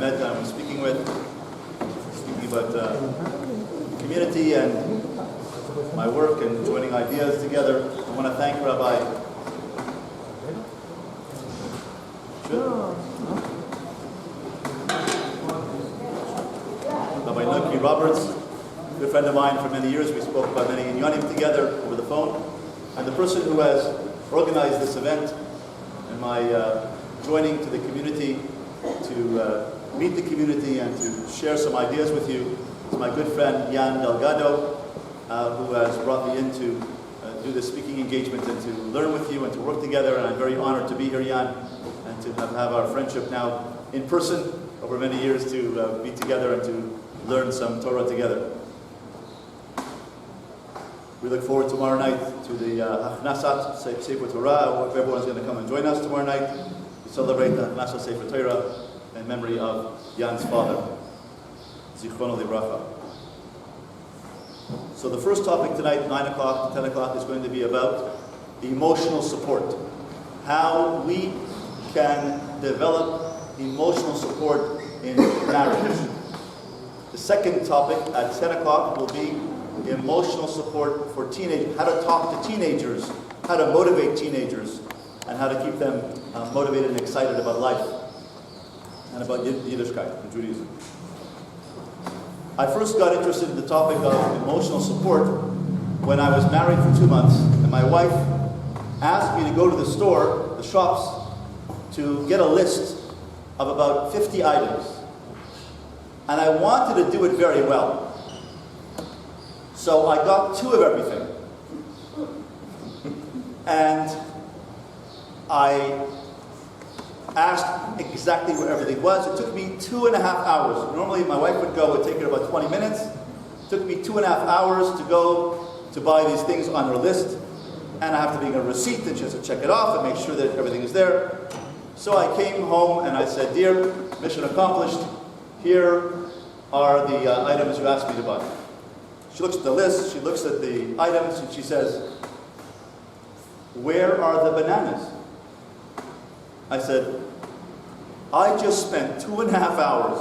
met and I'm speaking about community and my work and joining ideas together. I want to thank Rabbi. Rabbi Nuki Roberts, a good friend of mine for many years. We spoke about many inyanim together over the phone. And the person who has organized this event and my joining to the community to meet the community and to share some ideas with you is my good friend Jan Delgado, who has brought me in to do this speaking engagement and to learn with you and to work together. And I'm very honored to be here, Jan, and to have our friendship now in person over many years to be together and to learn some Torah together. We look forward tomorrow night to the Hachnasat Sefer Torah. I hope everyone's going to come and join us tomorrow night to celebrate the Hachnasat Sefer Torah in memory of Jan's father, Zichrono Libracha. So the first topic tonight, 9 o'clock to 10 o'clock, is going to be about emotional support. How we can develop emotional support in marriage. The second topic at 10 o'clock will be emotional support for teenagers, how to talk to teenagers, how to motivate teenagers, and how to keep them motivated and excited about life and about Yiddishkeit and Judaism. I first got interested in the topic of emotional support when I was married for 2 months, and my wife asked me to go to the store, the shops, to get a list of about 50 items. And I wanted to do it very well. So I got 2 of everything. And I asked exactly where everything was. It took me 2.5 hours. Normally my wife would go, it would take her about 20 minutes. It took me 2.5 hours to go to buy these things on her list. And I have to bring a receipt and she has to check it off and make sure that everything is there. So I came home and I said, "Dear, mission accomplished. Here are the items you asked me to buy." She looks at the list, she looks at the items, and she says, "Where are the bananas?" I said, "I just spent 2.5 hours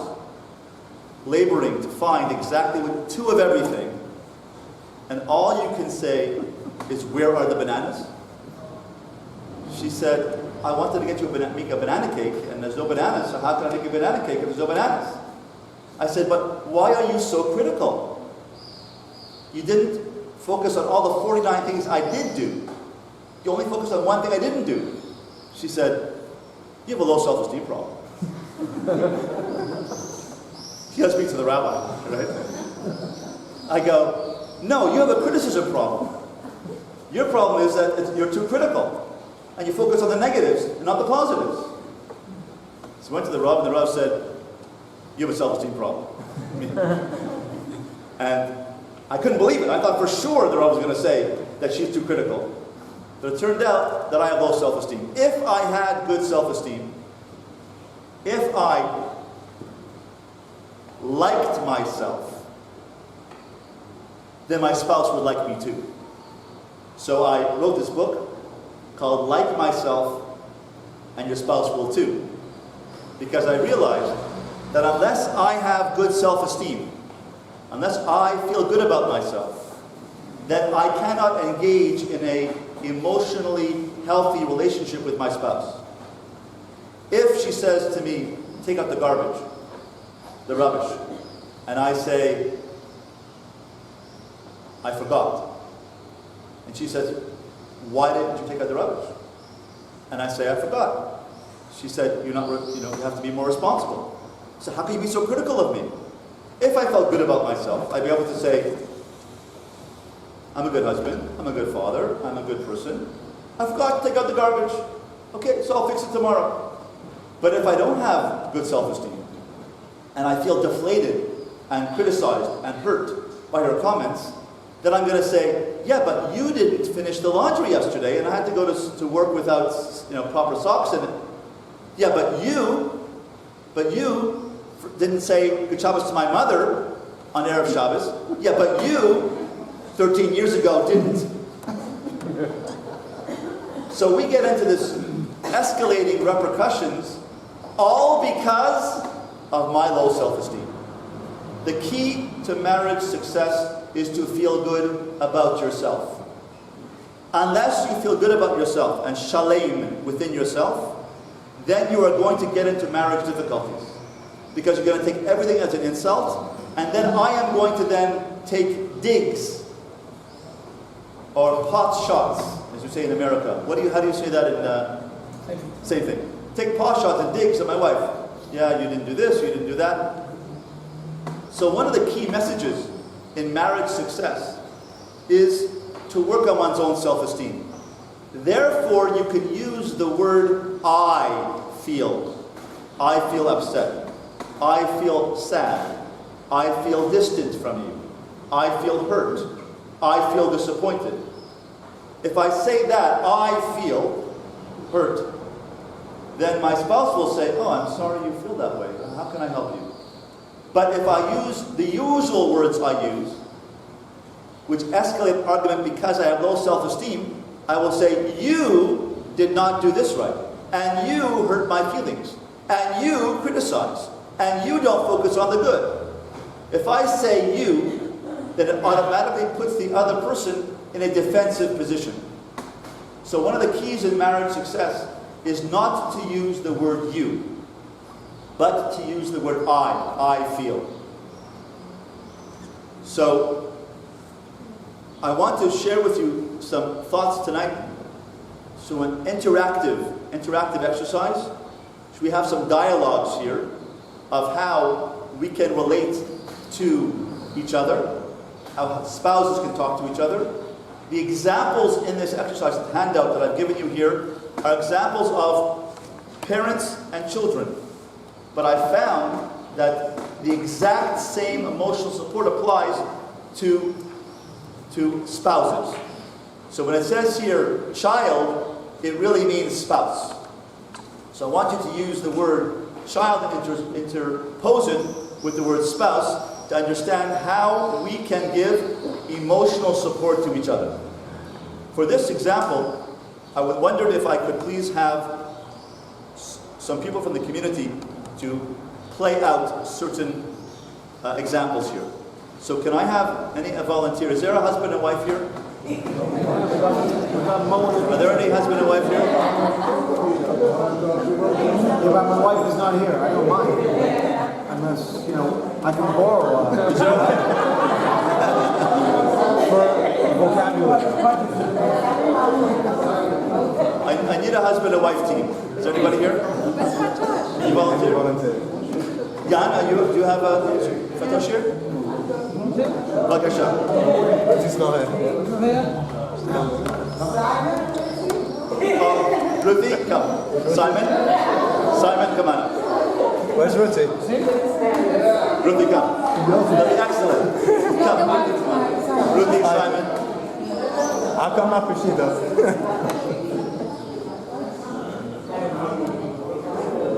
laboring to find exactly 2 of everything, and all you can say is, 'Where are the bananas?'" She said, "I wanted to get you make a banana cake, and there's no bananas, so how can I make a banana cake if there's no bananas?" I said, "But why are you so critical? You didn't focus on all the 49 things I did do. You only focused on one thing I didn't do." She said, "You have a low self-esteem problem." You gotta speak to the rabbi, right? I go, "No, you have a criticism problem. Your problem is that you're too critical. And you focus on the negatives and not the positives." So I went to the Rav, and the Rav said, "You have a self-esteem problem." And I couldn't believe it. I thought for sure the Rav was going to say that she's too critical. But it turned out that I have low self-esteem. If I had good self-esteem, if I liked myself, then my spouse would like me too. So I wrote this book called "Like Myself and Your Spouse Will Too." Because I realized that unless I have good self-esteem, unless I feel good about myself, then I cannot engage in an emotionally healthy relationship with my spouse. If she says to me, "Take out the garbage, the rubbish," and I say, "I forgot," and she says, "Why didn't you take out the rubbish?" And I say, "I forgot." She said, you have to be more responsible." So how can you be so critical of me? If I felt good about myself, I'd be able to say, "I'm a good husband, I'm a good father, I'm a good person. I forgot to take out the garbage. Okay, so I'll fix it tomorrow." But if I don't have good self-esteem, and I feel deflated and criticized and hurt by her comments, then I'm going to say, "Yeah, but you didn't finish the laundry yesterday, and I had to go to work without proper socks in it. Yeah, but you didn't say Good Shabbos to my mother on Erev Shabbos. Yeah, but you, 13 years ago, didn't." So we get into this escalating repercussions, all because of my low self-esteem. The key to marriage success is to feel good about yourself. Unless you feel good about yourself and shalem within yourself, then you are going to get into marriage difficulties. Because you're going to take everything as an insult, and then I am going to then take digs or pot shots, as you say in America. How do you say that in same thing. Take pot shots and digs at my wife. Yeah, you didn't do this, you didn't do that. So one of the key messages in marriage success is to work on one's own self-esteem. Therefore, you can use the word I feel. I feel upset. I feel sad. I feel distant from you. I feel hurt. I feel disappointed. If I say that, I feel hurt, then my spouse will say, oh, I'm sorry you feel that way. How can I help you? But if I use the usual words I use, which escalate argument because I have low self-esteem, I will say, you did not do this right, and you hurt my feelings, and you criticize, and you don't focus on the good. If I say you, then it automatically puts the other person in a defensive position. So one of the keys in marriage success is not to use the word you, but to use the word I feel. So I want to share with you some thoughts tonight. So an interactive exercise. So we have some dialogues here of how we can relate to each other, how spouses can talk to each other. The examples in this exercise, the handout that I've given you here, are examples of parents and children. But I found that the exact same emotional support applies to spouses. So when it says here child, it really means spouse. So I want you to use the word child and interpose it with the word spouse to understand how we can give emotional support to each other. For this example, I would wonder if I could please have some people from the community to play out certain examples here. So can I have a volunteer? Is there a husband and wife here? Are there any husband and wife here? Yeah, but my wife is not here. I don't mind. Unless, I can borrow one. For vocabulary. I need a husband and wife team. Is there anybody here? You volunteer? Jan, do you have a Fatosh here? Bakasha. She's not here. Ruthie, come. Simon, come on up. Where's Ruthie? Ruthie, come. Excellent. Come. Ruthie, Simon. I'll come up if she does.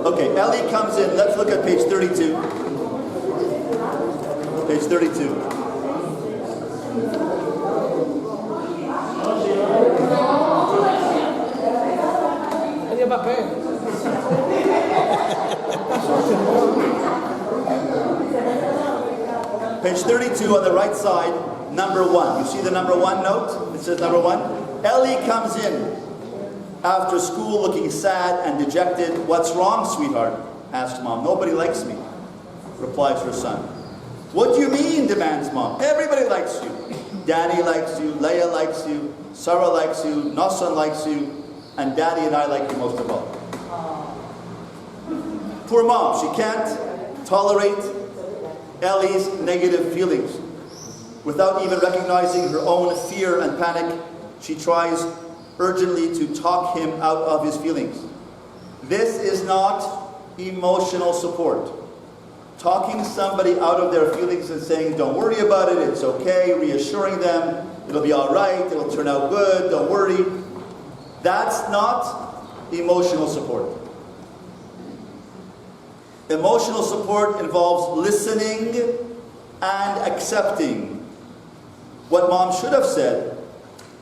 Okay, Ellie comes in. Let's look at page 32. Page 32. Page 32 on the right side, number 1. You see the number 1 note? It says number 1. Ellie comes in after school looking sad and dejected. What's wrong, sweetheart? Asks Mom. Nobody likes me, replies her son. What do you mean, demands Mom. Everybody likes you. Daddy likes you, Leah likes you, Sarah likes you, Nassan likes you, and Daddy and I like you most of all. Poor Mom, she can't tolerate Ellie's negative feelings. Without even recognizing her own fear and panic, she tries urgently to talk him out of his feelings. This is not emotional support. Talking somebody out of their feelings and saying, don't worry about it, it's okay, reassuring them, it'll be all right, it'll turn out good, don't worry. That's not emotional support. Emotional support involves listening and accepting. What Mom should have said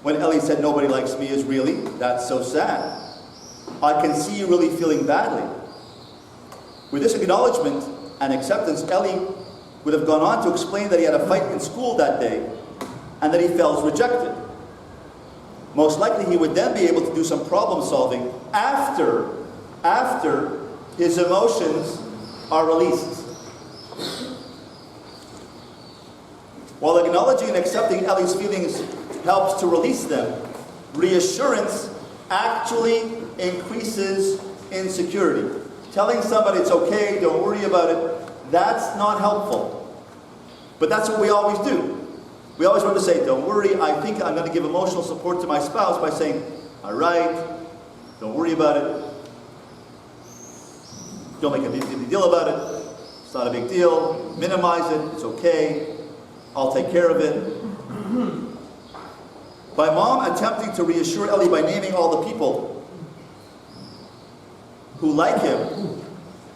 when Ellie said, nobody likes me, is really, that's so sad. I can see you really feeling badly. With this acknowledgement, and acceptance, Eli would have gone on to explain that he had a fight in school that day and that he felt rejected. Most likely he would then be able to do some problem solving after his emotions are released. While acknowledging and accepting Eli's feelings helps to release them, reassurance actually increases insecurity. Telling somebody it's okay, don't worry about it, that's not helpful. But that's what we always do. We always want to say, don't worry, I think I'm going to give emotional support to my spouse by saying, all right, don't worry about it. Don't make a big deal about it. It's not a big deal. Minimize it. It's okay. I'll take care of it. By mom attempting to reassure Eli by naming all the people who like him,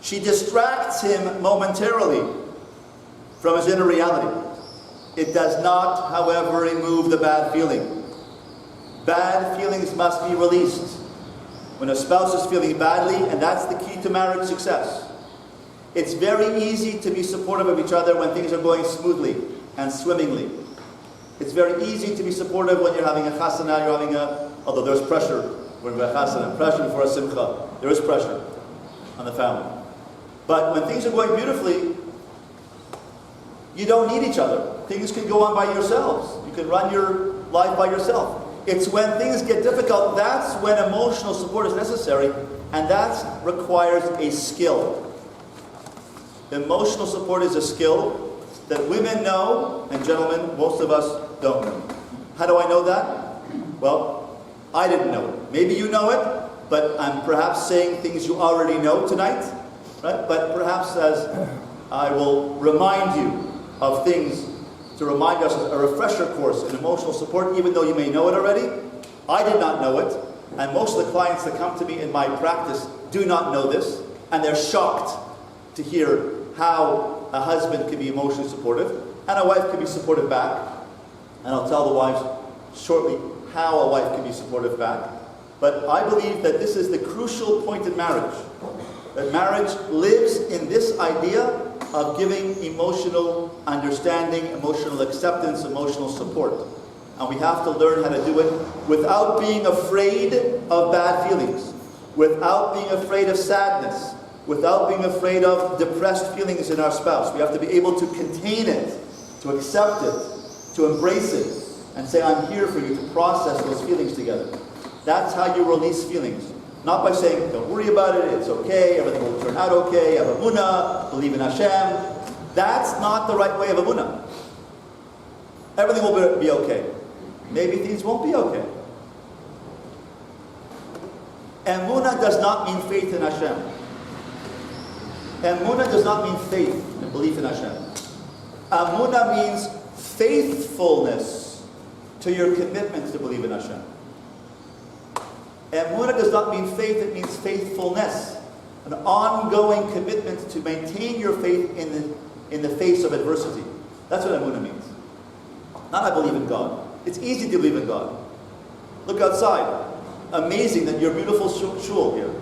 she distracts him momentarily from his inner reality. It does not, however, remove the bad feeling. Bad feelings must be released. When a spouse is feeling badly, and that's the key to marriage success. It's very easy to be supportive of each other when things are going smoothly and swimmingly. It's very easy to be supportive when you're having a chasana, you're having although there's pressure when we're chasana, pressure for a simcha. There is pressure on the family. But when things are going beautifully, you don't need each other. Things can go on by yourselves. You can run your life by yourself. It's when things get difficult, that's when emotional support is necessary, and that requires a skill. Emotional support is a skill that women know, and gentlemen, most of us don't know. How do I know that? Well, I didn't know it. Maybe you know it, but I'm perhaps saying things you already know tonight, right? But perhaps as I will remind you of things to remind us, a refresher course in emotional support, even though you may know it already. I did not know it, and most of the clients that come to me in my practice do not know this, and they're shocked to hear how a husband can be emotionally supportive, and a wife can be supportive back. And I'll tell the wives shortly how a wife can be supportive back. But I believe that this is the crucial point in marriage. That marriage lives in this idea of giving emotional understanding, emotional acceptance, emotional support. And we have to learn how to do it without being afraid of bad feelings, without being afraid of sadness, without being afraid of depressed feelings in our spouse. We have to be able to contain it, to accept it, to embrace it, and say, I'm here for you to process those feelings together. That's how you release feelings. Not by saying, don't worry about it, it's okay, everything will turn out okay, have emunah, believe in Hashem. That's not the right way of emunah. Everything will be okay. Maybe things won't be okay. Emunah does not mean faith in Hashem. Emunah does not mean faith and belief in Hashem. Emunah means faithfulness to your commitment to believe in Hashem. Emunah does not mean faith, it means faithfulness. An ongoing commitment to maintain your faith in the face of adversity. That's what Emunah means. Not I believe in God. It's easy to believe in God. Look outside. Amazing that your beautiful shul here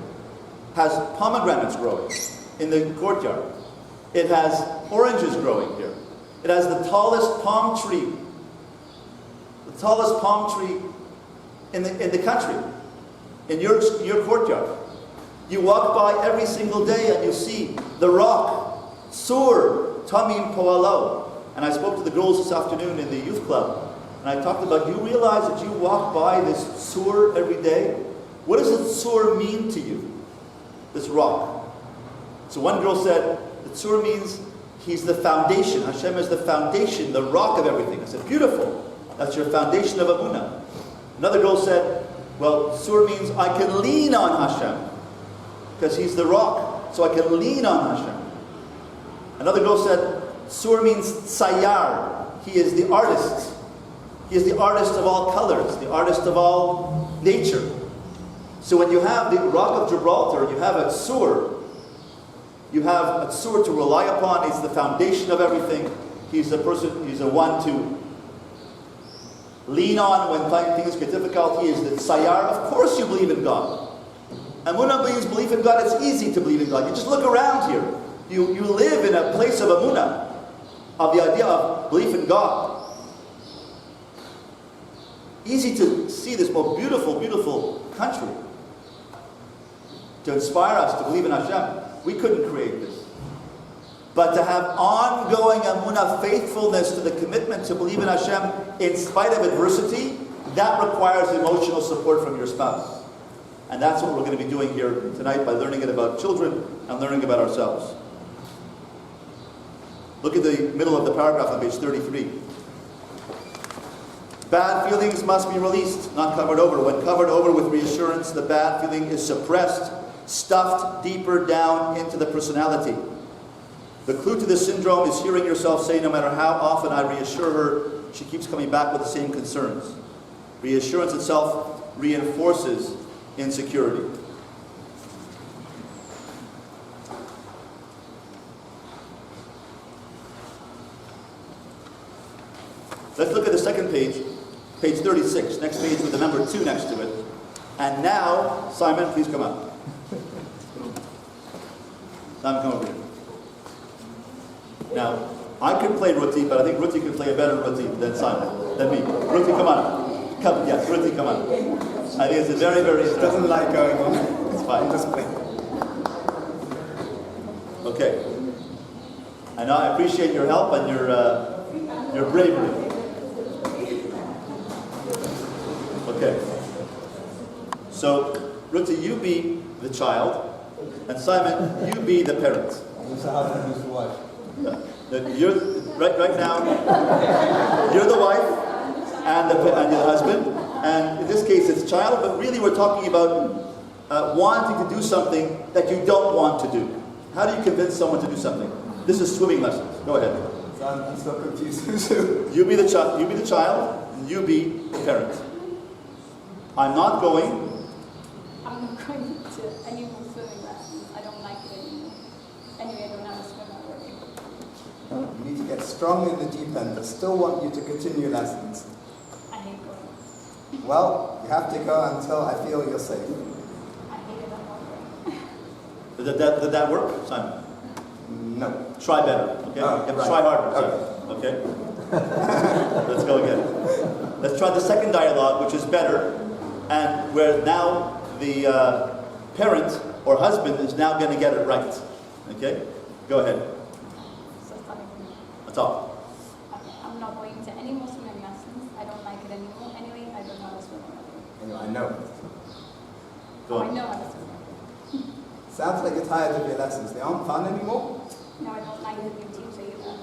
has pomegranates growing in the courtyard. It has oranges growing here. It has the tallest palm tree. The tallest palm tree in the country. In your courtyard. You walk by every single day and you see the rock, Sur, Tamim Poalo. And I spoke to the girls this afternoon in the youth club. And I talked about, you realize that you walk by this Sur every day? What does the Sur mean to you? This rock. So one girl said, the Sur means he's the foundation. Hashem is the foundation, the rock of everything. I said, beautiful. That's your foundation of Emunah. Another girl said, well, Sur means I can lean on Hashem. Because he's the rock. So I can lean on Hashem. Another girl said, Sur means Sayar. He is the artist. He is the artist of all colors, the artist of all nature. So when you have the rock of Gibraltar, you have a Sur. You have a Sur to rely upon. He's the foundation of everything. He's the person, he's the one to lean on when things get difficult. He is the Sayar. Of course you believe in God. And when one believes belief in God, it's easy to believe in God. You just look around here. You live in a place of emunah, of the idea of belief in God. Easy to see this most beautiful, beautiful country. To inspire us to believe in Hashem. We couldn't create this. But to have ongoing emunah, faithfulness to the commitment to believe in Hashem in spite of adversity, that requires emotional support from your spouse. And that's what we're going to be doing here tonight by learning it about children and learning about ourselves. Look at the middle of the paragraph on page 33. Bad feelings must be released, not covered over. When covered over with reassurance, the bad feeling is suppressed, stuffed deeper down into the personality. The clue to this syndrome is hearing yourself say, no matter how often I reassure her, she keeps coming back with the same concerns. Reassurance itself reinforces insecurity. Let's look at the second page, page 36, next page with the number 2 next to it. And now, Simon, please come up. Simon, come over here. Now, I could play Ruti, but I think Ruti could play a better Ruti than Simon, than me. Ruti, come on. Come, yes, Ruti, come on. I think it's a very, very interesting. Doesn't like going on. It's fine. Just play. Okay. And I appreciate your help and your bravery. Okay. So, Ruti, you be the child, and Simon, you be the parent. Who's the husband, who's the wife? You're right now. You're the wife and you're the husband, and in this case, it's child. But really, we're talking about wanting to do something that you don't want to do. How do you convince someone to do something? This is swimming lessons. Go ahead. So I'm so confused. You be the child. You be the child. And you be the parent. I'm not going. I'm not going to any more swimming lessons. I don't like it anymore. Anyway, I don't have a swimmer working. You need to get strong in the deep end. I still want you to continue lessons. I hate going. Well, you have to go until I feel you're safe. I hate it. I'm not going. Did that work, Simon? No. Try better. Okay. Oh, You have to right. try harder. Simon. Okay. Let's go again. Let's try the second dialogue, which is better, and where now the parent or husband is now going to get it right. Okay. Go ahead. So sorry. That's all. Okay, I'm not going to any more swimming lessons. I don't like it anymore. Anyway, I don't know how to swim. Anyway, I know. Go I on. know how to swim. Sounds like you're tired of your lessons. They aren't fun anymore? No, I don't like the new teacher either.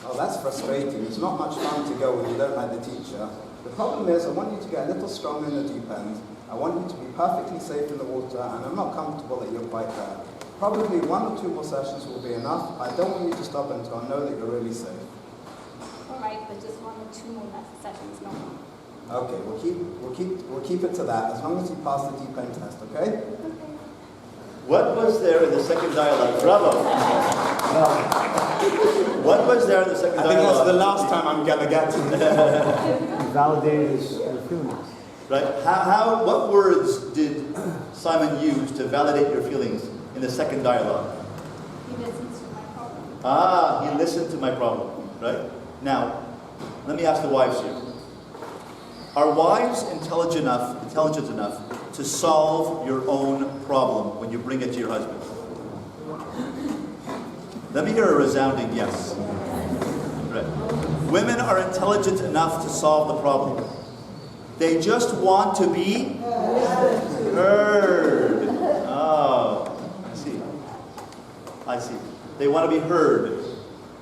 Oh, that's frustrating. It's not much fun to go when you don't like the teacher. The problem is, I want you to get a little strong in the deep end. I want you to be perfectly safe in the water, and I'm not comfortable that you're quite there. Probably 1 or 2 more sessions will be enough. I don't want you to stop until I know that you're really safe. All right, but just 1 or 2 more sessions, no more. Okay, we'll keep it to that as long as you pass the deep end test, okay? What was there in the second dialogue? Bravo. What was there in the second I dialogue? think that's the last time I'm gonna get to this. Validate his feelings. Right? What words did Simon use to validate your feelings in the second dialogue? He listens to my problem. He listened to my problem. Right? Now, let me ask the wives here. Are wives intelligent enough to solve your own problem when you bring it to your husband? Let me hear a resounding yes. Right. Women are intelligent enough to solve the problem. They just want to be heard. Oh, I see. They want to be heard.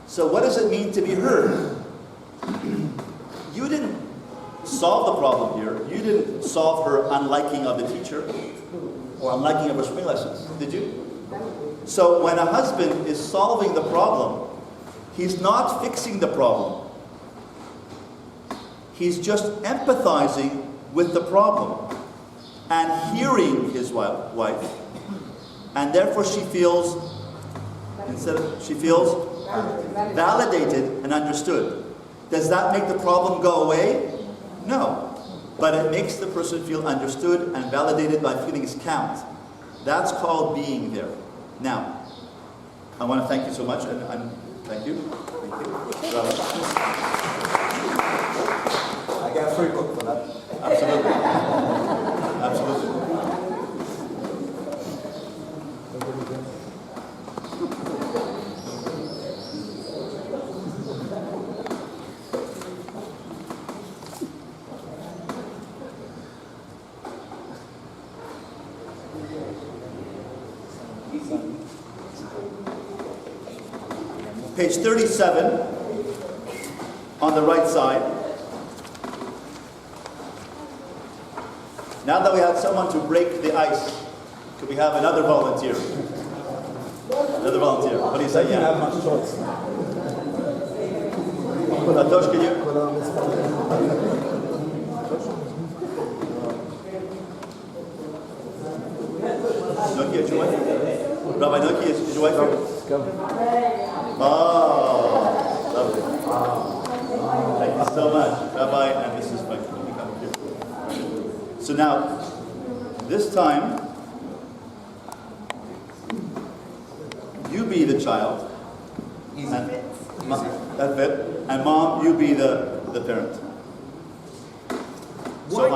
So what does it mean to be heard? You didn't solve the problem here. You didn't solve her unliking of the teacher or unliking of her swimming lessons, did you? So when a husband is solving the problem, he's not fixing the problem. He's just empathizing with the problem and hearing his wife. And therefore she feels validated and understood. Does that make the problem go away? No. But it makes the person feel understood and validated by feelings count. That's called being there. Now, I want to thank you so much, and thank you. Thank you. I get a free book for that. Absolutely. Absolutely. Page 37 on the right side. Now that we have someone to break the ice, could we have another volunteer? Another volunteer. What do you say? You have much choice. Atosh, can you? Noki, is your wife? Rabbi Noki, is your wife here? Oh, lovely. Thank you so much, Rabbi, and this is my here. So now, this time, you be the child. Easy. And that's it. And mom, you be the parent. So,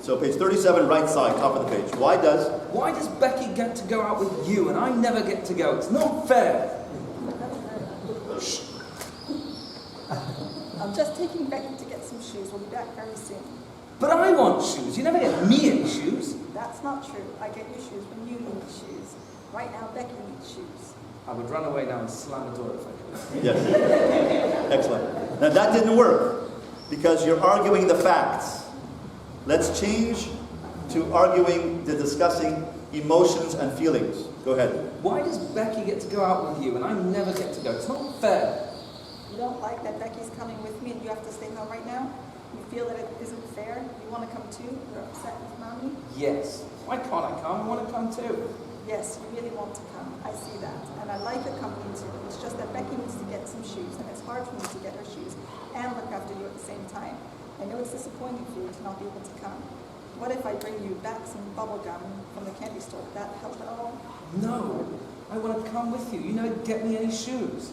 so page 37, right side, top of the page. Why does Becky get to go out with you and I never get to go? It's not fair. I'm just taking Becky to get some shoes. We'll be back very soon. But I want shoes. You never get me any shoes. That's not true. I get you shoes when you need shoes. Right now, Becky needs shoes. I would run away now and slam the door if I could. Yes. Excellent. Now that didn't work because you're arguing the facts. Let's change to discussing emotions and feelings. Go ahead. Why does Becky get to go out with you and I never get to go? It's not fair. You don't like that Becky's coming with me and you have to stay home right now? You feel that it isn't fair? You want to come too? You're upset with Mommy? Yes. Why can't I come? I want to come too. Yes, you really want to come. I see that. And I like the company too. It's just that Becky needs to get some shoes and it's hard for me to get her shoes and look after you at the same time. I know it's disappointing for you to not be able to come. What if I bring you back some bubble gum from the candy store? Would that help at all? No. I want to come with you. You never get me any shoes.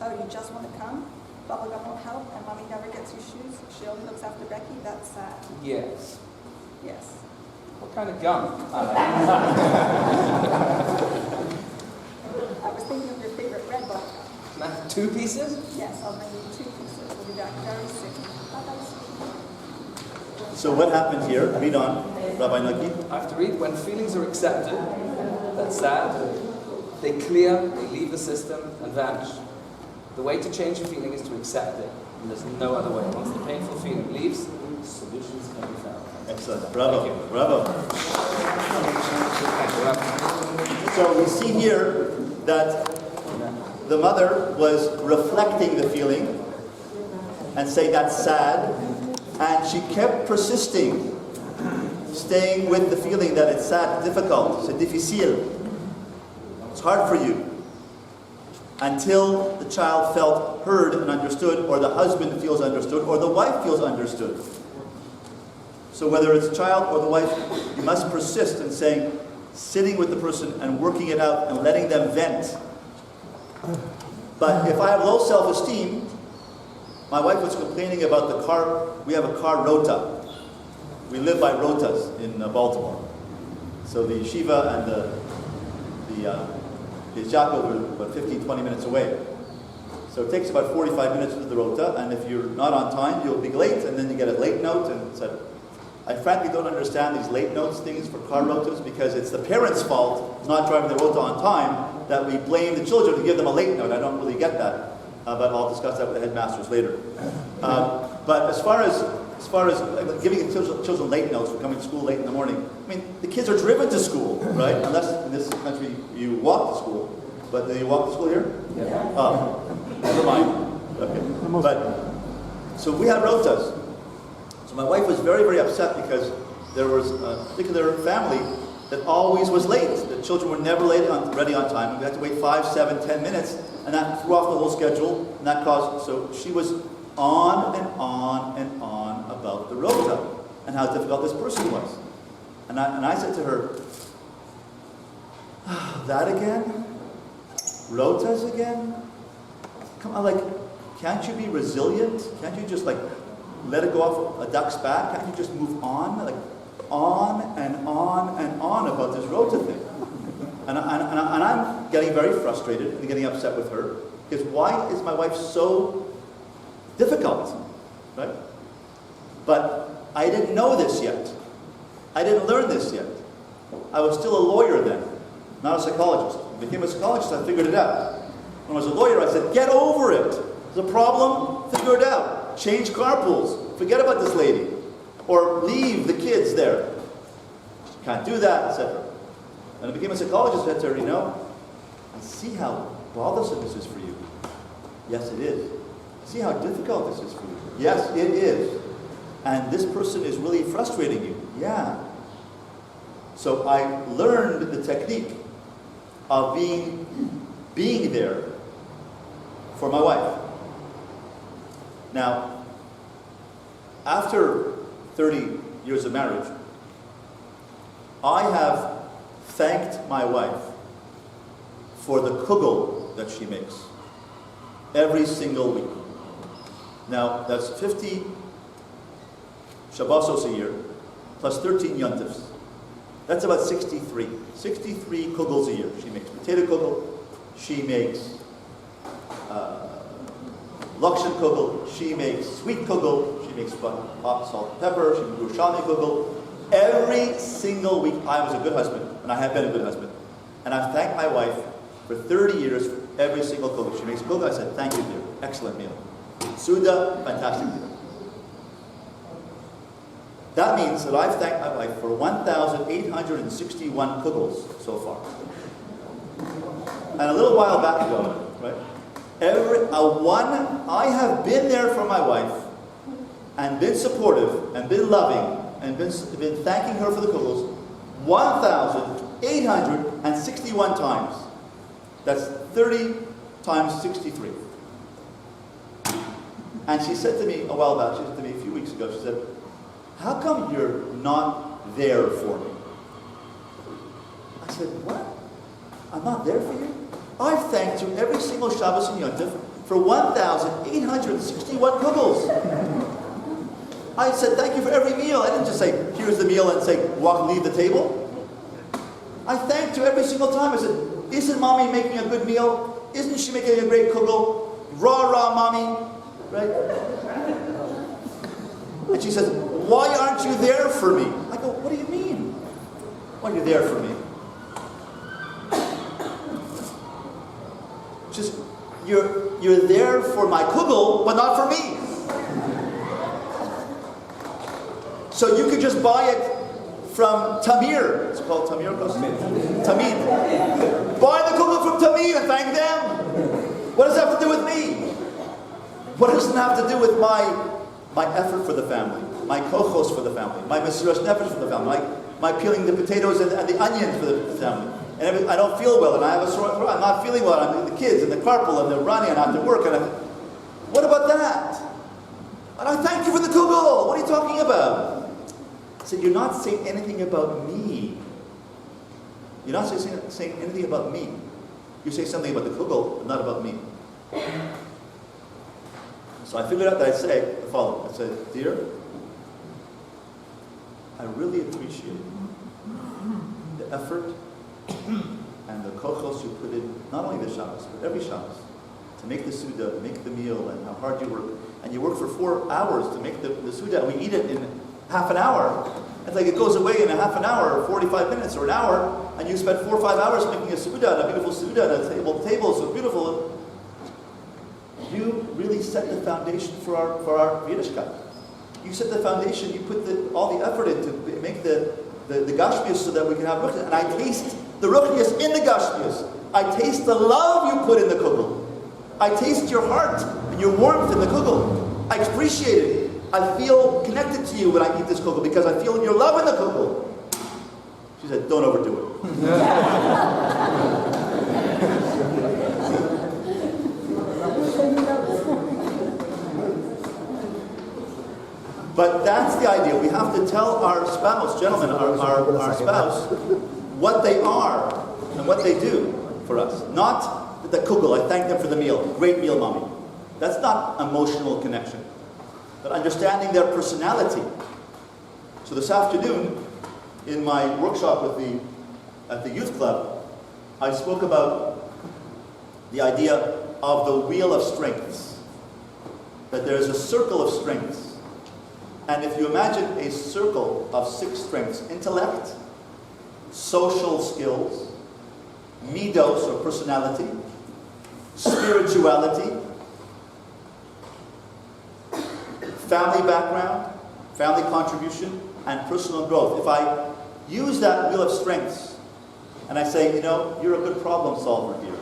Oh, you just want to come? Bubble gum won't help and Mommy never gets you shoes? She only looks after Becky? That's sad. Yes. Yes. What kind of gum? I was thinking of your favorite red bubble gum. Can I have 2 pieces? Yes, I'll bring you 2 pieces. We'll be back very soon. Bye-bye. So what happened here? Read on, Rabbi Noki. I have to read. When feelings are accepted, that's sad, they clear, they leave the system and vanish. The way to change a feeling is to accept it. And there's no other way. Once the painful feeling leaves, solutions can be found. Excellent. Bravo. Bravo. Thank you, Rabbi. So we see here that the mother was reflecting the feeling and saying that's sad. And she kept persisting, staying with the feeling that it's sad, difficult, c'est difficile. It's hard for you. Until the child felt heard and understood, or the husband feels understood, or the wife feels understood. So whether it's a child or the wife, you must persist in saying, sitting with the person and working it out and letting them vent. But if I have low self-esteem, my wife was complaining about the car. We have a car rota. We live by rotas in Baltimore. So the yeshiva and the Yaakov are about 15, 20 minutes away. So it takes about 45 minutes to do the rota, and if you're not on time, you'll be late, and then you get a late note. And so I frankly don't understand these late notes things for car rotas because it's the parents' fault not driving the rota on time that we blame the children to give them a late note. I don't really get that. But I'll discuss that with the headmasters later. But as far as giving children late notes for coming to school late in the morning, I mean, the kids are driven to school, right? Unless in this country you walk to school. But do you walk to school here? Yeah. Oh, never mind. Okay. But so we had rotas. So my wife was very, very upset because there was a particular family that always was late. The children were never ready on time. And we had to wait 5, 7, 10 minutes. And that threw off the whole schedule, and that caused, so she was on and on and on about the rota and how difficult this person was. And I said to her, that again? rotas again? Come on, like, can't you be resilient? Can't you just like let it go off a duck's back? Can't you just move on? Like, on and on and on about this rota thing. And I'm getting very frustrated and getting upset with her, because why is my wife so difficult, right? But I didn't know this yet. I didn't learn this yet. I was still a lawyer then, not a psychologist. When I became a psychologist, I figured it out. When I was a lawyer, I said, get over it. There's a problem, figure it out. Change carpools. Forget about this lady. Or leave the kids there. Can't do that, etc. When I became a psychologist, I said to her, I see how bothersome this is for you. Yes, it is. I see how difficult this is for you. Yes, it is. And this person is really frustrating you. Yeah. So I learned the technique of being there for my wife. Now, after 30 years of marriage, I have thanked my wife for the kugel that she makes every single week. Now, that's 50 Shabbosos a year, plus 13 Yontifs. That's about 63. 63 kugels a year. She makes potato kugel, she makes Lakshan kugel, she makes sweet kugel, she makes hot salt and pepper, she makes Yerushalmi kugel. Every single week I was a good husband, and I have been a good husband. And I've thanked my wife for 30 years for every single kugel. She makes kugel, I said, thank you, dear. Excellent meal. Suda, fantastic meal. That means that I've thanked my wife for 1,861 kugels so far. And a little while back ago, right? I have been there for my wife and been supportive and been loving and been thanking her for the kugels 1,861 times. That's 30 times 63. And she said to me a while back, she said to me a few weeks ago, she said, how come you're not there for me? I said, what? I'm not there for you? I've thanked you every single Shabbos and Yontif for 1,861 kugels. I said, thank you for every meal. I didn't just say, here's the meal and say, leave the table. I thanked you every single time. I said, isn't mommy making a good meal? Isn't she making a great kugel? Rah, mommy. Right? And she says, why aren't you there for me? I go, what do you mean? Why are you there for me? She says, you're there for my kugel, but not for me. So you could just buy it from Tamir. It's called Tamir. Tamid. Buy the kugel from Tamid and thank them. What does that have to do with me? What does it have to do with my effort for the family, my kochos for the family, my mesiras nefesh for the family, my peeling the potatoes and the onions for the family? And I don't feel well, and I have a sore throat. I'm not feeling well. I'm the kids and the carpool and the running, and I have to work. What about that? And I thank you for the kugel. What are you talking about? I said, you're not saying anything about me. You're not saying anything about me. You say something about the kugel, but not about me. So I figured out that I'd say the following. I said, dear, I really appreciate the effort and the kochos you put in, not only the Shabbos, but every Shabbos, to make the Suda, make the meal, and how hard you work. And you work for 4 hours to make the Suda, and we eat it in half an hour. It's like it goes away in a half an hour, or 45 minutes, or an hour, and you spend 4 or 5 hours making a Suda, and a beautiful Suda, and a table so beautiful. You really set the foundation for our Yiddishkeit. You set the foundation, you put all the effort in to make the Gashmias so that we can have Ruchnias. And I taste the Ruchnias in the Gashmias. I taste the love you put in the kugel. I taste your heart and your warmth in the kugel. I appreciate it. I feel connected to you when I eat this kugel because I feel your love in the kugel. She said, don't overdo it. But that's the idea. We have to tell our spouse, gentlemen, our spouse, what they are and what they do for us. Not the kugel, I thank them for the meal. Great meal, mommy. That's not emotional connection, but understanding their personality. So this afternoon, in my workshop at the youth club, I spoke about the idea of the wheel of strengths. That there is a circle of strengths. And if you imagine a circle of 6 strengths: intellect, social skills, midos or personality, spirituality, family background, family contribution, and personal growth. If I use that wheel of strengths and I say, you know, you're a good problem solver here,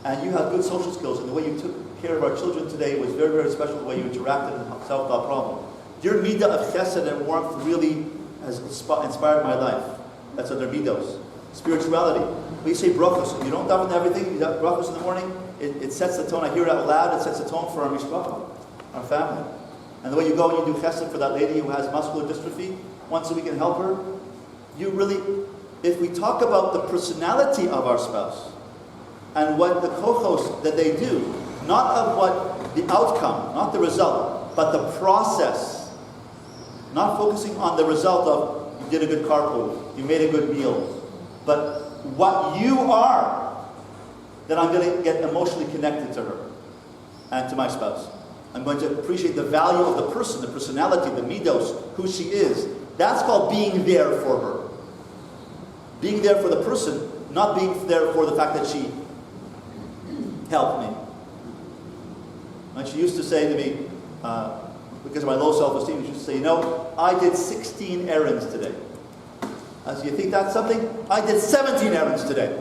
and you have good social skills, and the way you took care of our children today was very, very special, the way you interacted and solved our problem. Your midah of chesed and warmth really has inspired my life. That's under midos. Spirituality. We say brachos. You don't daven everything. You have brachos in the morning. It sets the tone. I hear it out loud. It sets the tone for our mishpacha, our family. And the way you go and you do chesed for that lady who has muscular dystrophy, once a week and help her, you really, if we talk about the personality of our spouse and what the kochos that they do, not of what the outcome, not the result, but the process, not focusing on the result of you did a good carpool, you made a good meal, but what you are, then I'm going to get emotionally connected to her and to my spouse. I'm going to appreciate the value of the person, the personality, the midos, who she is. That's called being there for her. Being there for the person, not being there for the fact that she helped me. And she used to say to me, because of my low self-esteem, she used to say, you know, I did 16 errands today. I said, you think that's something? I did 17 errands today.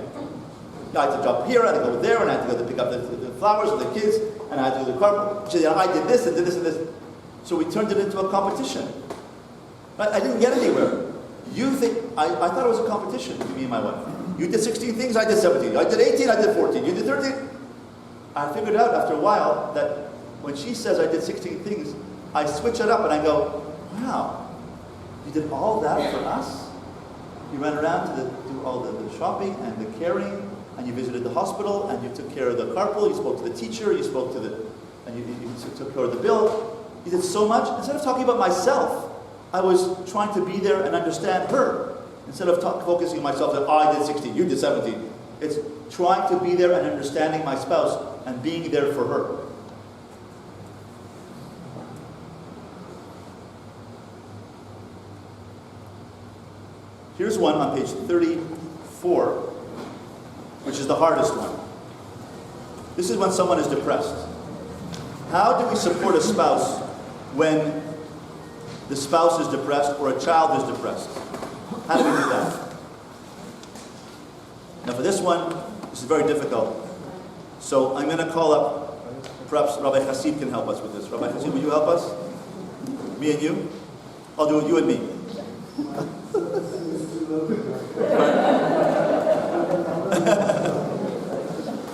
I had to drop here, I had to go there, and I had to go to pick up the flowers for the kids, and I had to do the carpet. She said, I did this and did this and this. So we turned it into a competition. Right? I didn't get anywhere. You think, I thought it was a competition between me and my wife. You did 16 things, I did 17. I did 18, I did 14. You did 13. I figured out after a while that when she says I did 16 things, I switch it up and I go, wow, you did all that for us? You ran around to do all the shopping and the caring, and you visited the hospital, and you took care of the carpool, you spoke to the teacher, you spoke to and you took care of the bill. You did so much. Instead of talking about myself, I was trying to be there and understand her. Instead of focusing on myself that I did 16, you did 17. It's trying to be there and understanding my spouse and being there for her. Here's one on page 34, which is the hardest one. This is when someone is depressed. How do we support a spouse when the spouse is depressed or a child is depressed? How do we do that? Now for this one, this is very difficult. So I'm going to call up, perhaps Rabbi Hasid can help us with this. Rabbi Hasid, will you help us? Me and you? I'll do it, you and me.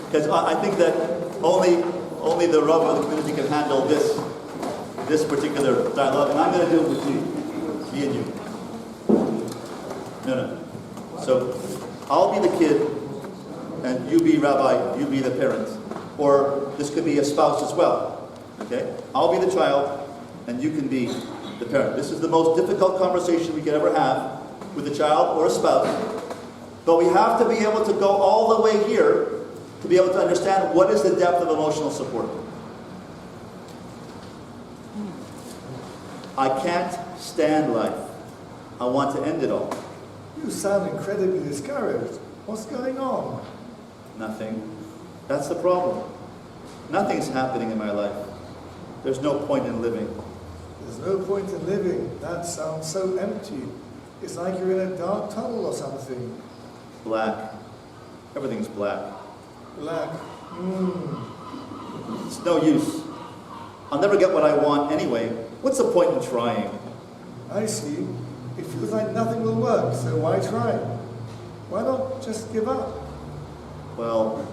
Because I think that only the Rav of the community can handle this particular dialogue, and I'm going to do it with you, me and you. No. So I'll be the kid, and you be Rabbi, you be the parent, or this could be a spouse as well. Okay? I'll be the child, and you can be the parent. This is the most difficult conversation we can ever have with a child or a spouse. But we have to be able to go all the way here to be able to understand what is the depth of emotional support. I can't stand life. I want to end it all. You sound incredibly discouraged. What's going on? Nothing. That's the problem. Nothing's happening in my life. There's no point in living. There's no point in living. That sounds so empty. It's like you're in a dark tunnel or something. Black. Everything's black. Black. It's no use. I'll never get what I want anyway. What's the point in trying? I see. It feels like nothing will work, so why try? Why not just give up? Well,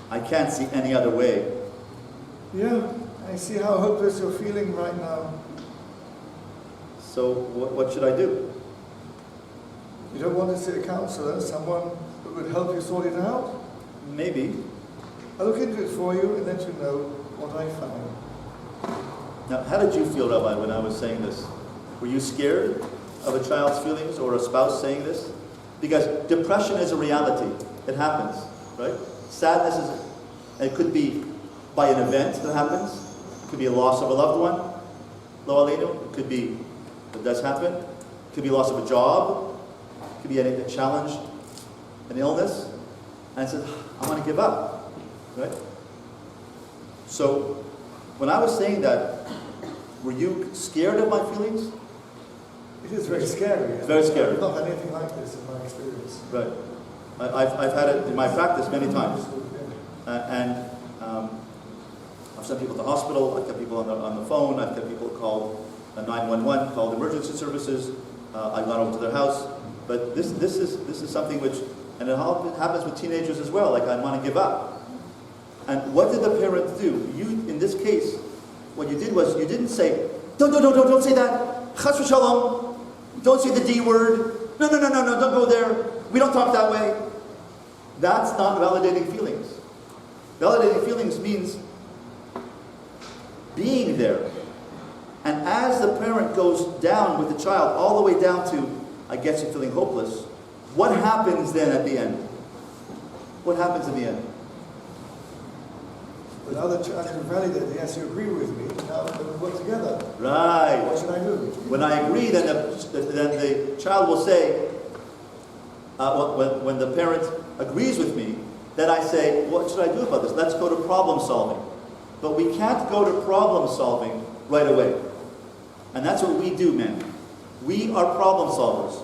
I can't see any other way. Yeah, I see how hopeless you're feeling right now. So what should I do? You don't want to see a counselor, someone who would help you sort it out? Maybe. I'll look into it for you and let you know what I find. Now, how did you feel, Rabbi, when I was saying this? Were you scared of a child's feelings or a spouse saying this? Because depression is a reality. It happens, right? Sadness is, it could be by an event that happens. It could be a loss of a loved one. Lo aleinu. It could be, that does happen. It could be loss of a job. It could be a challenge, an illness. And it says, I want to give up, right? So, when I was saying that, were you scared of my feelings? It is very scary. It's very scary. I've not had anything like this in my experience. Right. I've had it in my practice many times. I've sent people to hospital, I've kept people on the phone, I've kept people called 911, called emergency services, I've gone over to their house. But this is something which, and it happens with teenagers as well, like I want to give up. And what did the parents do? You, in this case, what you did was you didn't say, don't say that, chas v'shalom, don't say the D word, no, don't go there, we don't talk that way. That's not validating feelings. Validating feelings means being there. And as the parent goes down with the child, all the way down to, I guess you're feeling hopeless, what happens then at the end? What happens in the end? But now that I can validate, yes, you agree with me, now we can work together. Right. What should I do? When I agree, then the child will say, when the parent agrees with me, then I say, what should I do about this? Let's go to problem solving. But we can't go to problem solving right away. And that's what we do, men. We are problem solvers.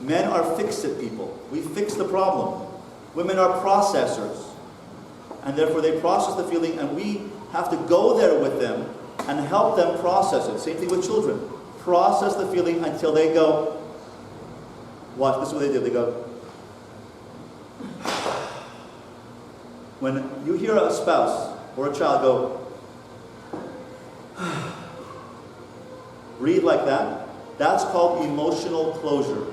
Men are fix-it people. We fix the problem. Women are processors. And therefore they process the feeling, and we have to go there with them and help them process it. Same thing with children. Process the feeling until they go, watch, this is what they do. They go, when you hear a spouse or a child go, breathe like that, that's called emotional closure.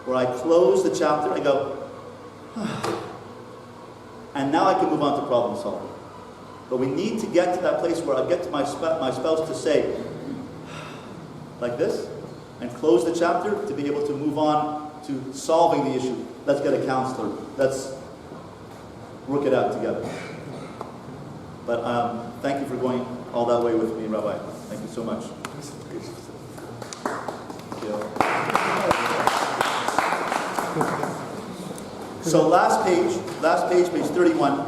Where I close the chapter, I go, and now I can move on to problem solving. But we need to get to that place where I get to my spouse to say, like this, and close the chapter to be able to move on to solving the issue. Let's get a counselor. Let's work it out together. But thank you for going all that way with me, Rabbi. Thank you so much. So last page, page 31.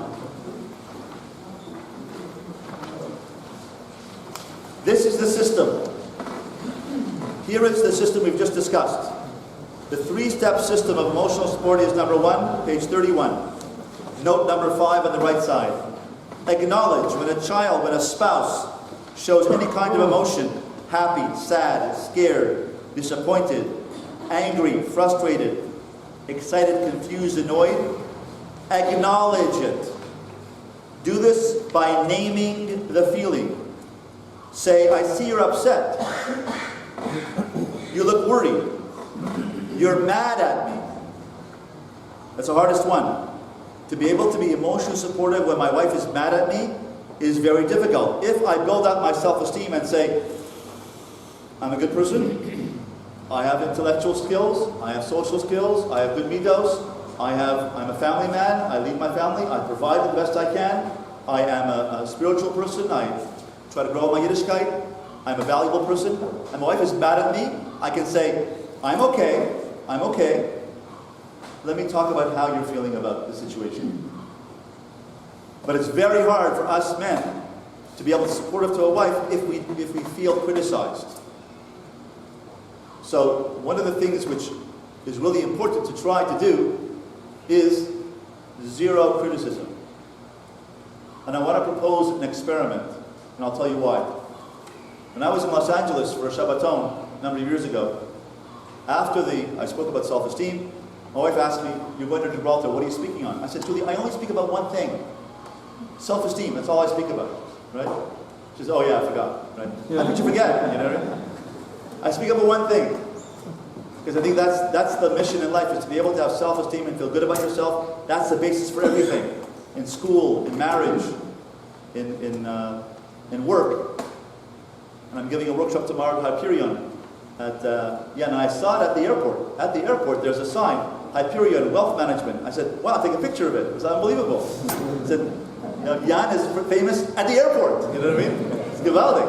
This is the system. Here is the system we've just discussed. The three-step system of emotional support is number 1, page 31. Note number 5 on the right side. Acknowledge when a child, when a spouse shows any kind of emotion, happy, sad, scared, disappointed, angry, frustrated, excited, confused, annoyed, acknowledge it. Do this by naming the feeling. Say, I see you're upset. You look worried. You're mad at me. That's the hardest one. To be able to be emotionally supportive when my wife is mad at me is very difficult. If I build up my self-esteem and say, I'm a good person, I have intellectual skills, I have social skills, I have good midos, I'm a family man, I lead my family, I provide the best I can, I am a spiritual person, I try to grow my Yiddishkeit, I'm a valuable person, and my wife is mad at me, I can say, I'm okay, let me talk about how you're feeling about the situation. But it's very hard for us men to be able to be supportive to a wife if we feel criticized. So one of the things which is really important to try to do is zero criticism. And I want to propose an experiment, and I'll tell you why. When I was in Los Angeles for a Shabbaton a number of years ago, after I spoke about self-esteem, my wife asked me, you're going to Gibraltar, what are you speaking on? I said, Julie, I only speak about one thing. Self-esteem, that's all I speak about, right? She says, oh yeah, I forgot, right? Yeah. How could you forget, you know, right? I speak about one thing. Because I think that's the mission in life, is to be able to have self-esteem and feel good about yourself. That's the basis for everything. in school, in marriage, in work. And I'm giving a workshop tomorrow at Hyperion. And I saw it at the airport. At the airport, there's a sign, Hyperion Wealth Management. I said, wow, take a picture of it. It was unbelievable. I said, Jan is famous at the airport. You know what I mean? It's gewaldig.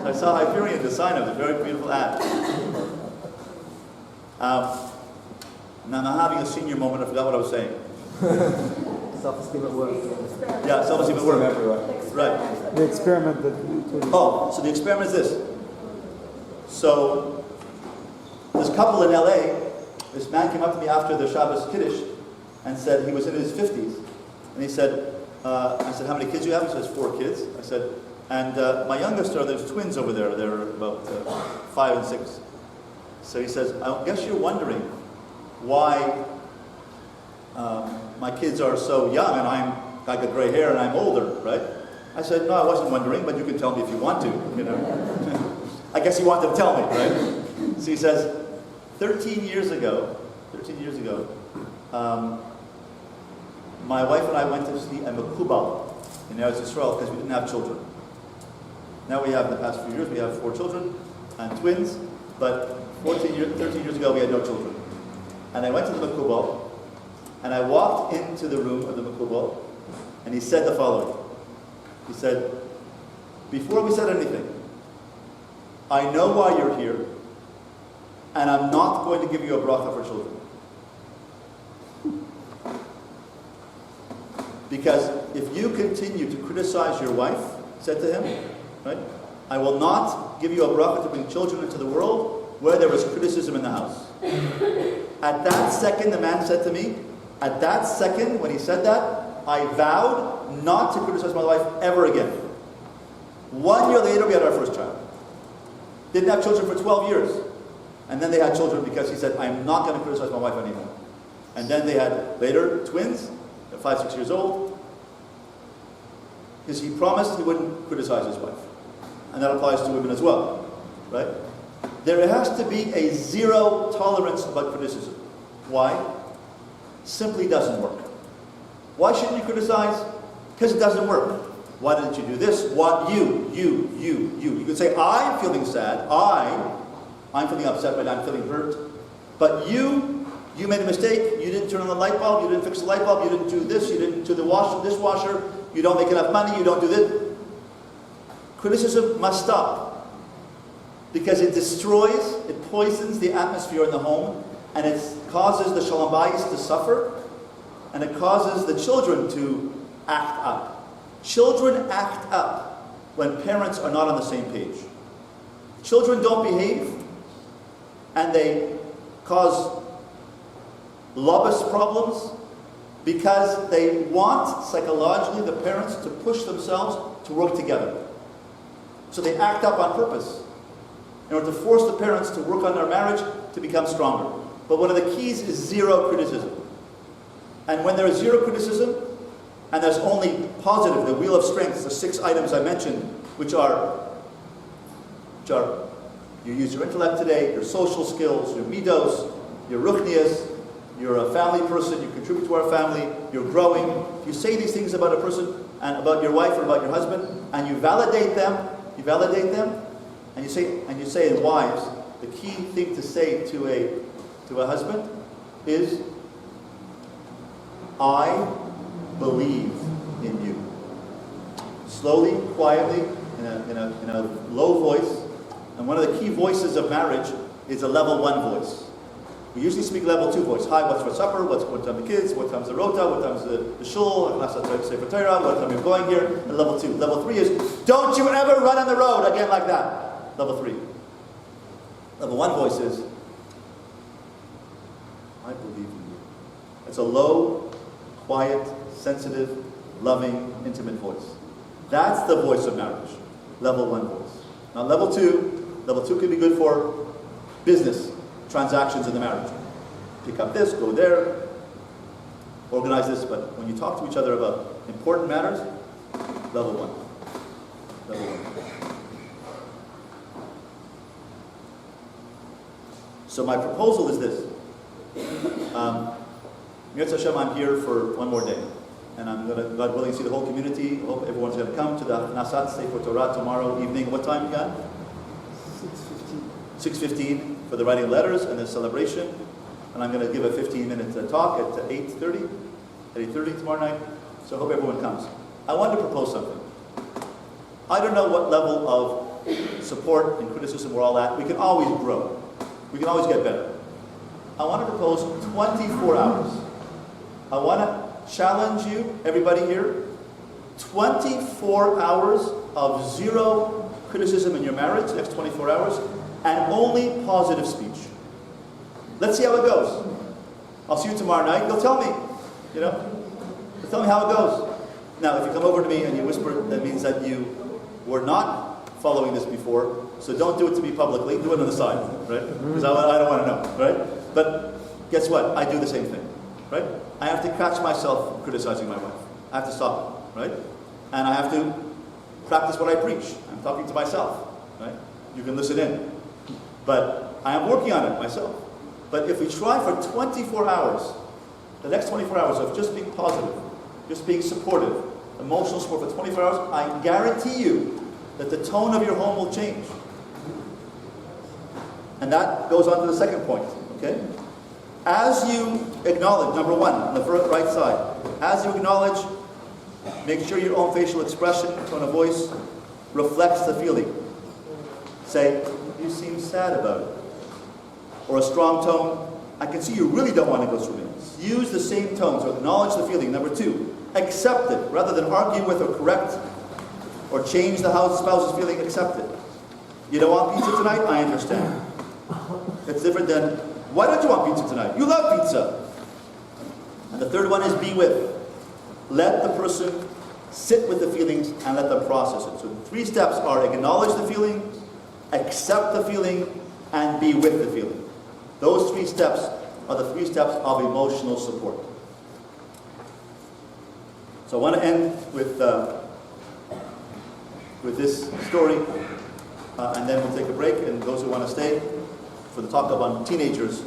I saw Hyperion, the sign of it. Very beautiful ad. Now I'm having a senior moment. I forgot what I was saying. Self-esteem at work. Yeah, self-esteem at work. Right. The experiment that... Oh, so the experiment is this. So, this couple in LA, this man came up to me after the Shabbos Kiddush and said, he was in his 50s, and he said, I said, how many kids do you have? He says, 4 kids. I said, and my youngest there's twins over there. They're about 5 and 6. So he says, I guess you're wondering why my kids are so young and I got gray hair and I'm older, right? I said, no, I wasn't wondering, but you can tell me if you want to, you know. I guess he wanted to tell me, right? So he says, 13 years ago, my wife and I went to see a mekubal in Yisroel because we didn't have children. Now we have, in the past few years, we have 4 children and twins, but 13 years ago we had no children. And I went to the mekubal, and I walked into the room of the mekubal, and he said the following. He said, before we said anything, I know why you're here, and I'm not going to give you a bracha for children. Because if you continue to criticize your wife, said to him, right, I will not give you a bracha to bring children into the world where there was criticism in the house. At that second, the man said to me, at that second, when he said that, I vowed not to criticize my wife ever again. 1 year later, we had our first child. Didn't have children for 12 years. And then they had children because he said, I'm not going to criticize my wife anymore. And then they had later twins, they're 5, 6 years old. Because he promised he wouldn't criticize his wife. And that applies to women as well, right? There has to be a zero tolerance about criticism. Why? Simply doesn't work. Why shouldn't you criticize? Because it doesn't work. Why didn't you do this? What? You. You could say, I'm feeling sad. I'm feeling upset, but I'm feeling hurt. But you made a mistake. You didn't turn on the light bulb. You didn't fix the light bulb. You didn't do this. You didn't do the dishwasher. You don't make enough money. You don't do this. Criticism must stop. Because it destroys, it poisons the atmosphere in the home, and it causes the shalom bayis to suffer, and it causes the children to act up. Children act up when parents are not on the same page. Children don't behave, and they cause lobbyist problems because they want, psychologically, the parents to push themselves to work together. So they act up on purpose in order to force the parents to work on their marriage to become stronger. But one of the keys is zero criticism. And when there is zero criticism, and there's only positive, the wheel of strength, the 6 items I mentioned, which are you use your intellect today, your social skills, your midos, your ruchnias, you're a family person, you contribute to our family, you're growing. If you say these things about a person, and about your wife or about your husband, and you validate them, and you say, and wives, the key thing to say to a husband is, I believe in you. Slowly, quietly, in a low voice. And one of the key voices of marriage is a level 1 voice. We usually speak level 2 voice. Hi, what's for supper? What time the kids? What time's the rota? What time's the shul? What time you're going here? And level 2. Level 3 is, don't you ever run on the road again like that. Level 3. Level 1 voice is, I believe in you. It's a low, quiet, sensitive, loving, intimate voice. That's the voice of marriage. Level 1 voice. Now level 2 can be good for business transactions in the marriage. Pick up this, go there, organize this, but when you talk to each other about important matters, level 1. Level 1. So my proposal is this. Mirz Hashem, I'm here for one more day. and I'm going to, God willing, see the whole community. I hope everyone's going to come to the Nasat Sefer Torah tomorrow evening. What time again? 6:15 for the writing of letters and the celebration. And I'm going to give a 15-minute talk at 8:30. At 8:30 tomorrow night. So I hope everyone comes. I wanted to propose something. I don't know what level of support and criticism we're all at. We can always grow. We can always get better. I want to propose 24 hours. I want to challenge you, everybody here, 24 hours of zero criticism in your marriage, next 24 hours, and only positive speech. Let's see how it goes. I'll see you tomorrow night. You'll tell me, you'll tell me how it goes. Now, if you come over to me and you whisper, that means that you were not following this before, so don't do it to me publicly. Do it on the side, right? Because I don't want to know, right? But guess what? I do the same thing, right? I have to catch myself from criticizing my wife. I have to stop it, right? And I have to practice what I preach. I'm talking to myself, right? You can listen in. But I am working on it myself. But if we try for 24 hours, the next 24 hours of just being positive, just being supportive, emotional support for 24 hours, I guarantee you that the tone of your home will change. And that goes on to the second point, okay? As you acknowledge, number one, on the right side, as you acknowledge, make sure your own facial expression, tone of voice, reflects the feeling. Say, you seem sad about it. Or a strong tone, I can see you really don't want to go swimming. Use the same tone to acknowledge the feeling. Number two, accept it. Rather than argue with or correct or change the spouse's feeling, accept it. You don't want pizza tonight? I understand. It's different than, why don't you want pizza tonight? You love pizza. And the third one is be with. Let the person sit with the feelings and let them process it. So the 3 steps are acknowledge the feeling, accept the feeling, and be with the feeling. Those 3 steps are the 3 steps of emotional support. So I want to end with this story, and then we'll take a break. And those who want to stay for the talk on teenagers,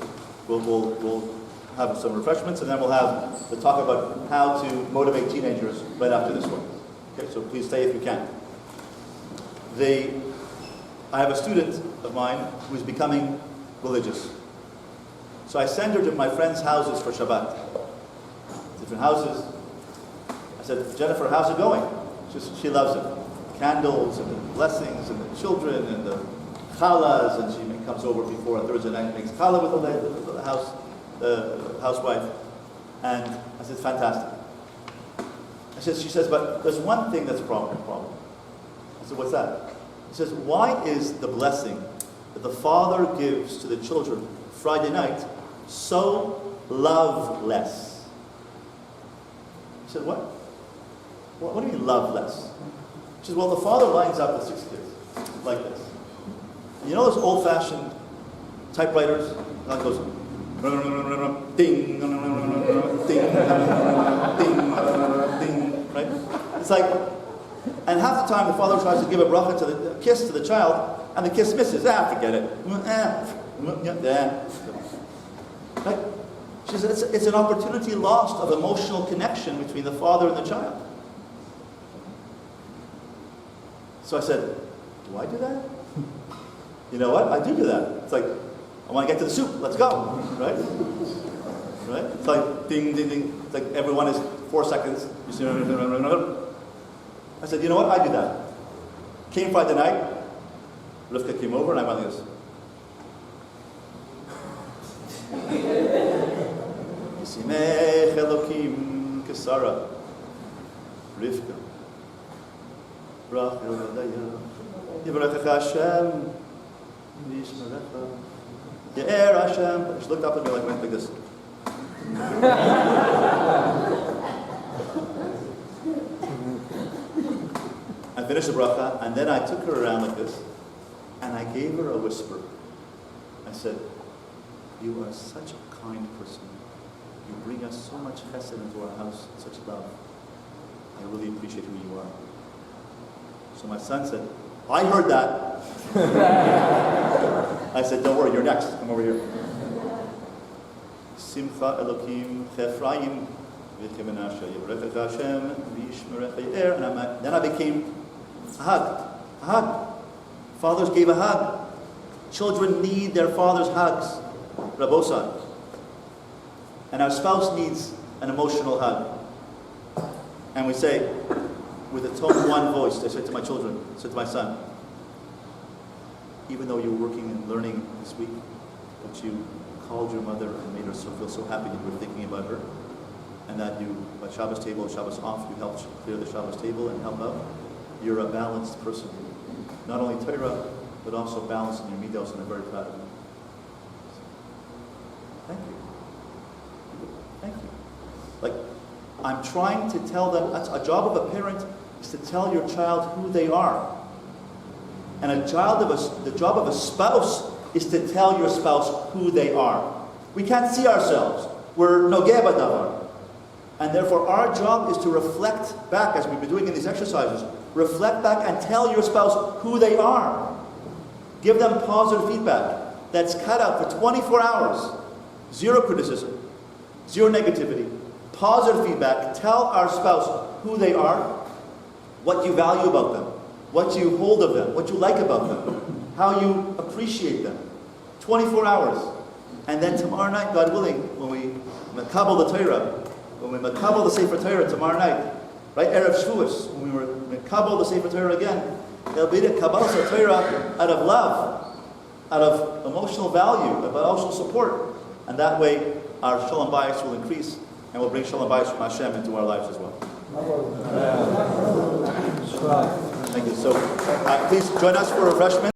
we'll have some refreshments, and then we'll have the talk about how to motivate teenagers right after this one. Okay, so please stay if you can. I have a student of mine who's becoming religious. So I send her to my friends' houses for Shabbat. Different houses. I said, Jennifer, how's it going? She loves it. Candles and the blessings and the children and the challahs, and she comes over before a Thursday night and makes challah with the housewife. And I said, fantastic. She says, but there's one thing that's a problem. I said, what's that? He says, why is the blessing that the father gives to the children Friday night so loveless? I said, what? What do you mean loveless? She says, well, the father lines up the 6 kids like this. And you know those old-fashioned typewriters? That goes ding, ding, ding, ding, right? It's like, and half the time the father tries to give a bracha to the kiss to the child, and the kiss misses. Forget it. Right? She says it's an opportunity lost of emotional connection between the father and the child. So I said, do I do that? You know what? I do that. It's like, I want to get to the soup. Let's go. Right? Right? It's like ding, ding, ding. It's like everyone is 4 seconds. You see, I said, you know what? I do that. Came Friday night. Rivka came over and I went like this. Yisimech Elokim Kesara. Rivka. Rachel Vadaya. Yivarechecha Hashem. Yishmerecha. Ye'er Hashem. She looked up at me like this. I finished the bracha, and then I took her around like this, and I gave her a whisper. I said, you are such a kind person. You bring us so much chesed into our house, such love. I really appreciate who you are. So my son said, I heard that. I said, don't worry, you're next. Come over here. Simcha Elokim Chefraim then I became a hug. A hug. Fathers gave a hug. Children need their father's hugs. Rabosan. And our spouse needs an emotional hug. And we say, with a tone of one voice, I said to my children, I said to my son, even though you were working and learning this week, but you called your mother and made her feel so happy that you were thinking about her, and that you, at Shabbos table, Shabbos off, you helped clear the Shabbos table and help out, you're a balanced person. Not only Torah, but also balanced in your midos, and I'm very proud of you. Thank you. Thank you. Like, I'm trying to tell them, that's a job of a parent, is to tell your child who they are. And the job of a spouse is to tell your spouse who they are. We can't see ourselves. We're nogeh badavar. And therefore our job is to reflect back, as we've been doing in these exercises, reflect back and tell your spouse who they are. Give them positive feedback that's cut out for 24 hours. Zero criticism, zero negativity, positive feedback. Tell our spouse who they are, what you value about them, what you hold of them, what you like about them, how you appreciate them. 24 hours. And then tomorrow night, God willing, when we makabel the Torah, when we makabel the Sefer Torah tomorrow night, right, Erev Shavuos, when we were makabel the Sefer Torah again, there'll be the kabbalah Torah out of love, out of emotional value, of emotional support. And that way, our shalom bayis will increase, and we'll bring shalom bayis from Hashem into our lives as well. Thank you. So, please join us for refreshment.